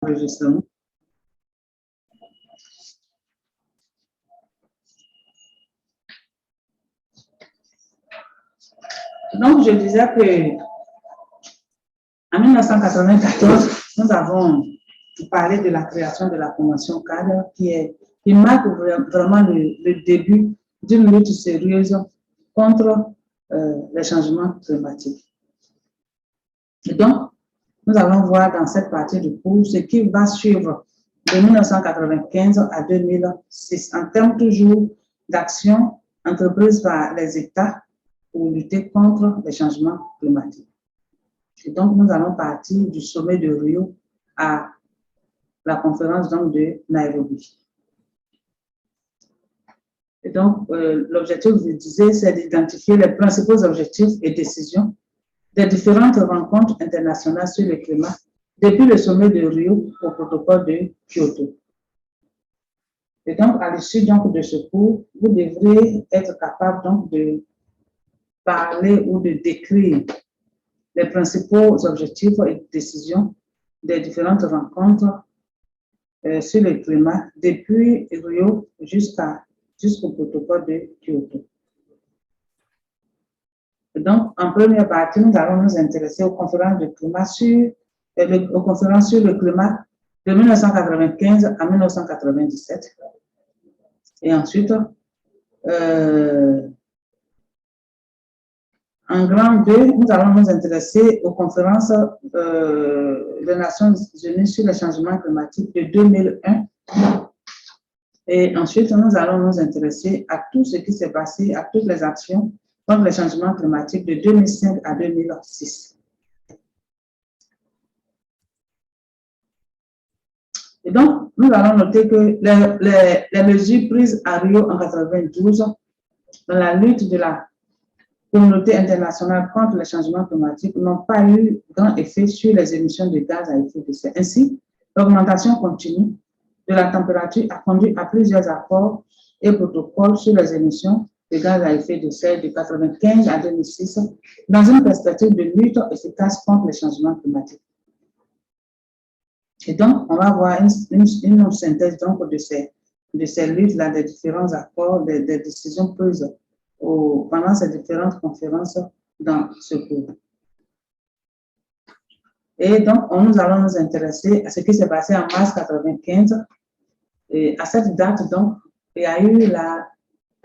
enregistrement. Donc, je disais que en 1994, nous avons parlé de la création de la Convention cadre qui marque vraiment le début d'une lutte sérieuse contre les changements climatiques. Et donc, nous allons voir dans cette partie du cours ce qui va suivre de 1995 à 2006 en termes toujours d'actions entreprises par les États pour lutter contre les changements climatiques. Et donc, nous allons partir du sommet de Rio à la conférence donc, de Nairobi. Et donc, l'objectif, je disais, c'est d'identifier les principaux objectifs et décisions des différentes rencontres internationales sur le climat, depuis le sommet de Rio au protocole de Kyoto. Et donc, à l'issue de ce cours, vous devrez être capable donc, de parler ou de décrire les principaux objectifs et décisions des différentes rencontres sur le climat, depuis Rio jusqu'au protocole de Kyoto. Donc, en première partie, nous allons nous intéresser aux conférences de climat aux conférences sur le climat de 1995 à 1997. Et ensuite, en grand 2, nous allons nous intéresser aux conférences des Nations Unies sur les changements climatiques de 2001. Et ensuite, nous allons nous intéresser à tout ce qui s'est passé, à toutes les actions contre les changements climatiques de 2005 à 2006. Et donc, nous allons noter que les mesures prises à Rio en 1992 dans la lutte de la communauté internationale contre les changements climatiques n'ont pas eu grand effet sur les émissions de gaz à effet de serre. Ainsi, l'augmentation continue de la température a conduit à plusieurs accords et protocoles sur les émissions de gaz à effet de serre de 1995 à 2006 dans une perspective de lutte efficace contre les changements climatiques. Et donc, on va voir une synthèse donc, de ces luttes-là, des différents accords, des décisions prises pendant ces différentes conférences dans ce cours. Et donc, nous allons nous intéresser à ce qui s'est passé en mars 1995. Et à cette date, donc, il y a eu la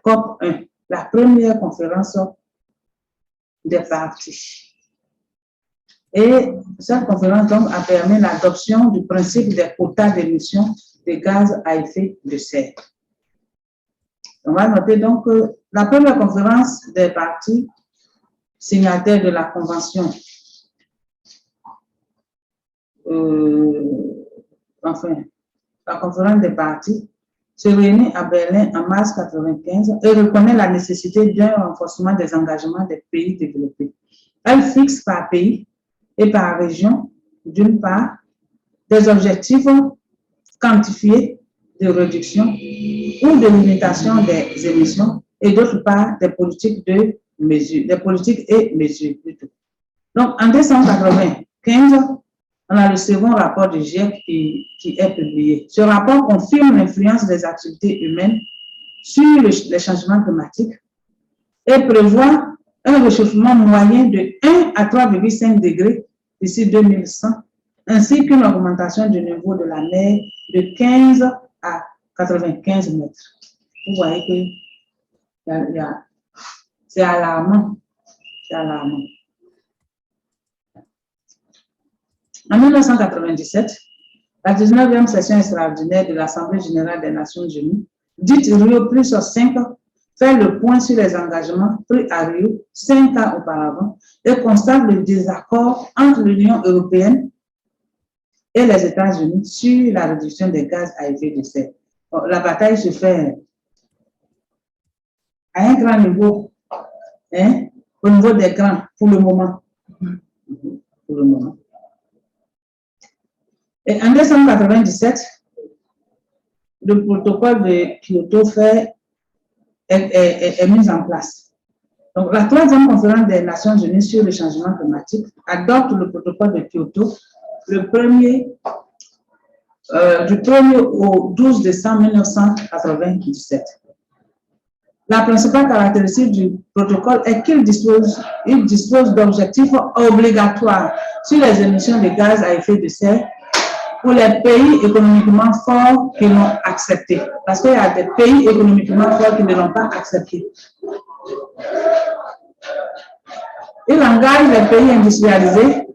COP1, la première conférence des parties. Et cette conférence donc, a permis l'adoption du principe des quotas d'émission de gaz à effet de serre. On va noter donc que la première conférence des parties signataires de la Convention, la conférence des parties se réunit à Berlin en mars 1995 et reconnaît la nécessité d'un renforcement des engagements des pays développés. Elle fixe par pays et par région, d'une part, des objectifs quantifiés de réduction ou de limitation des émissions et d'autre part, des politiques et mesures plutôt. Donc, en 1995, on a le second rapport du GIEC qui est publié. Ce rapport confirme l'influence des activités humaines sur les changements climatiques et prévoit un réchauffement moyen de 1 à 3,5 degrés d'ici 2100, ainsi qu'une augmentation du niveau de la mer de 15 à 95 mètres. Vous voyez que c'est alarmant. C'est alarmant. En 1997, la 19e session extraordinaire de l'Assemblée générale des Nations unies, dite Rio plus 5, fait le point sur les engagements pris à Rio 5 ans auparavant et constate le désaccord entre l'Union européenne et les États-Unis sur la réduction des gaz à effet de serre. La bataille se fait à un grand niveau, au niveau des grands, pour le moment. Pour le moment. Et en 1997, le protocole de Kyoto est mis en place. Donc, la 3e conférence des Nations Unies sur le changement climatique adopte le protocole de Kyoto le 1er du 1er au 12 décembre 1997. La principale caractéristique du protocole est qu'il dispose d'objectifs obligatoires sur les émissions de gaz à effet de serre pour les pays économiquement forts qui l'ont accepté. Parce qu'il y a des pays économiquement forts qui ne l'ont pas accepté. Il engage les pays industrialisés,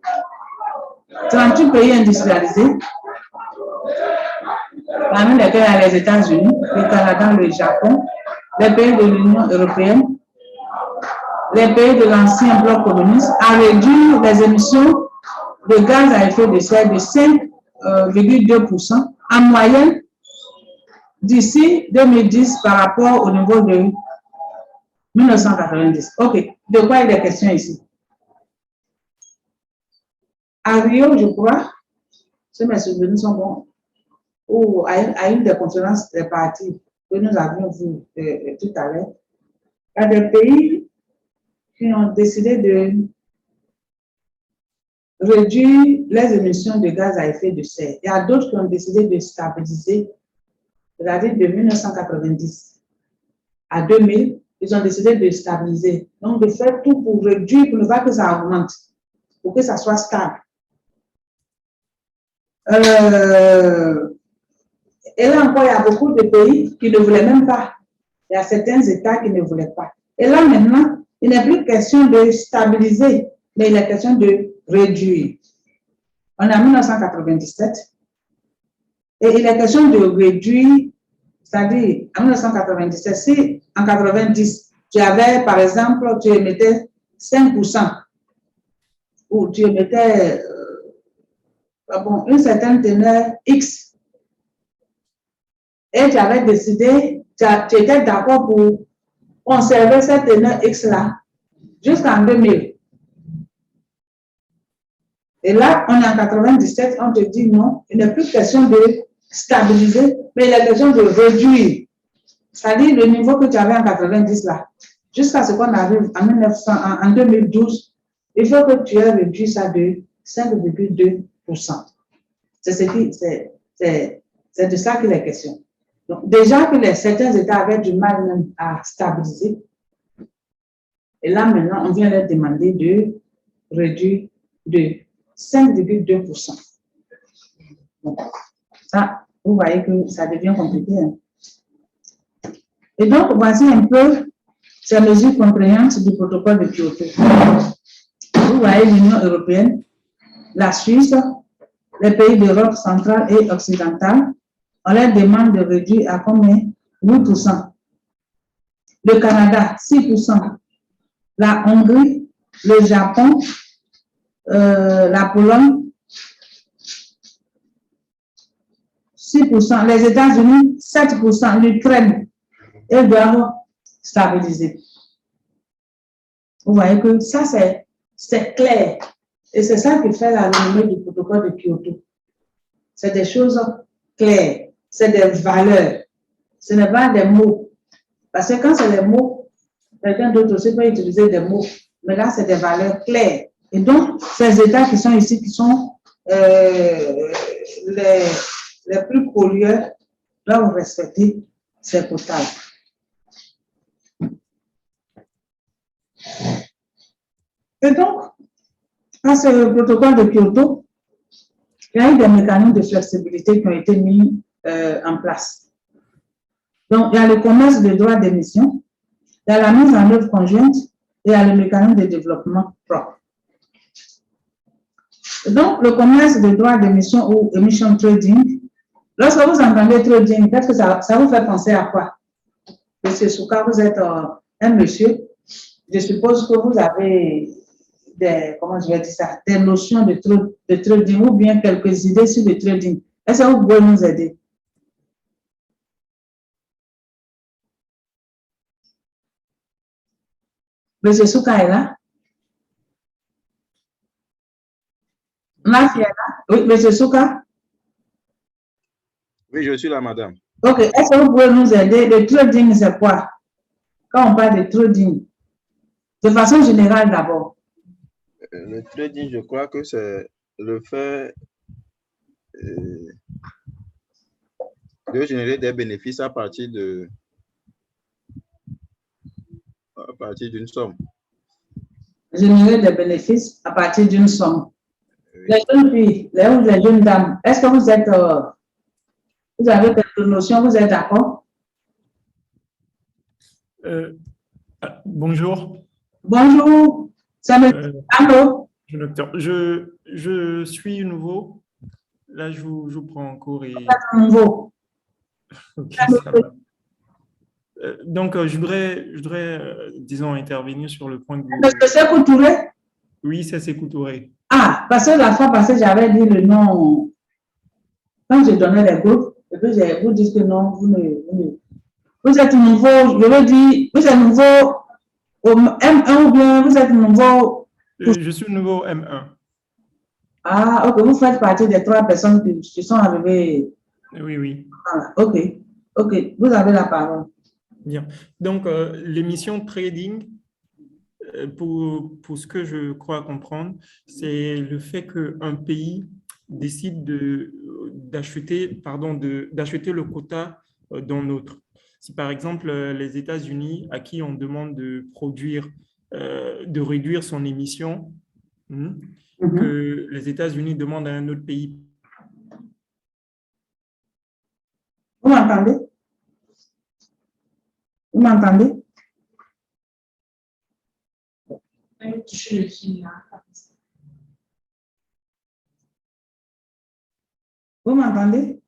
38 pays industrialisés, parmi lesquels il y a les États-Unis, le Canada, le Japon, les pays de l'Union européenne, les pays de l'ancien bloc communiste, à réduire les émissions de gaz à effet de serre de 5,2% en moyenne d'ici 2010 par rapport au niveau de 1990. OK. De quoi il est question ici? À Rio, je crois, si mes souvenirs sont bons, ou à une des conférences des partis que nous avions vu tout à l'heure, il y a des pays qui ont décidé de réduire les émissions de gaz à effet de serre. Il y a d'autres qui ont décidé de stabiliser, c'est-à-dire de 1990 à 2000, ils ont décidé de stabiliser. Donc, de faire tout pour réduire, pour ne pas que ça augmente, pour que ça soit stable. Et là encore, il y a beaucoup de pays qui ne voulaient même pas. Il y a certains États qui ne voulaient pas. Et là maintenant, il n'est plus question de stabiliser, mais il est question de réduire. On est en 1997 et il est question de réduire, c'est-à-dire en 1997, si en 90, tu avais par exemple, tu émettais 5% ou tu émettais une certaine teneur X et tu avais décidé, tu étais d'accord pour conserver cette teneur X-là jusqu'en 2000. Et là, on est en 97, on te dit non, il n'est plus question de stabiliser, mais il est question de réduire. C'est-à-dire le niveau que tu avais en 90 là, jusqu'à ce qu'on arrive en 2012, il faut que tu aies réduit ça de 5,2%. C'est de ça qu'il est question. Donc, déjà que certains États avaient du mal même à stabiliser, et là maintenant, on vient leur demander de réduire de 5,2%. Donc, ça, vous voyez que ça devient compliqué. Hein? Et donc, voici un peu ces mesures contraignantes du protocole de Kyoto. Vous voyez l'Union européenne, la Suisse, les pays d'Europe centrale et occidentale, on leur demande de réduire à combien? 8%. Le Canada, 6%. La Hongrie, le Japon, la Pologne, 6%. Les États-Unis, 7%. L'Ukraine, ils doivent stabiliser. Vous voyez que ça, c'est clair. Et c'est ça qui fait la renommée du protocole de Kyoto. C'est des choses claires. C'est des valeurs. Ce n'est pas des mots. Parce que quand c'est des mots, quelqu'un d'autre aussi peut utiliser des mots. Mais là, c'est des valeurs claires. Et donc, ces États qui sont ici, qui sont les plus pollueurs, doivent respecter ces quotas. Et donc, à ce protocole de Kyoto, il y a eu des mécanismes de flexibilité qui ont été mis en place. Donc, il y a le commerce de droits d'émission, il y a la mise en œuvre conjointe et il y a le mécanisme de développement propre. Donc, le commerce de droits d'émission ou emission trading, lorsque vous entendez trading, peut-être que ça vous fait penser à quoi? Monsieur Souka, vous êtes un monsieur, je suppose que vous avez des notions de trading ou bien quelques idées sur le trading. Est-ce que vous pouvez nous aider? Monsieur Souka est là? Nafi est là? Oui, Monsieur Souka? Oui, je suis là, madame. Ok, est-ce que vous pouvez nous aider? Le trading, c'est quoi? Quand on parle de trading, de façon générale d'abord. Le trading, je crois que c'est le fait de générer des bénéfices à partir d'une somme. Générer des bénéfices à partir d'une somme. Oui. Les jeunes filles, les jeunes dames, est-ce que vous êtes, vous avez quelques notions, vous êtes d'accord? Bonjour. Bonjour, ça me... Allô? Docteur. Je suis nouveau. Là, je vous prends en cours et... Nouveau. Ok, ça va. Donc, je voudrais disons, intervenir sur le point que vous... Est-ce que c'est Couturé? Oui, c'est Sékou Touré. Ah, parce que la fois passée, j'avais dit le nom. Quand j'ai donné les groupes, et puis vous dites que non, vous êtes nouveau, je veux dire, vous êtes nouveau au M1 ou bien vous êtes nouveau. Je suis nouveau M1. Ah, ok, vous faites partie des 3 personnes qui sont arrivées. Oui, oui. Voilà, ok, ok, vous avez la parole. Bien. Donc, l'émission trading, pour ce que je crois comprendre, c'est le fait qu'un pays décide d'acheter le quota d'un autre. Si par exemple les États-Unis, à qui on demande de produire, de réduire son émission, que les États-Unis demandent à un autre pays. Vous m'entendez? Vous m'entendez? Vous m'entendez?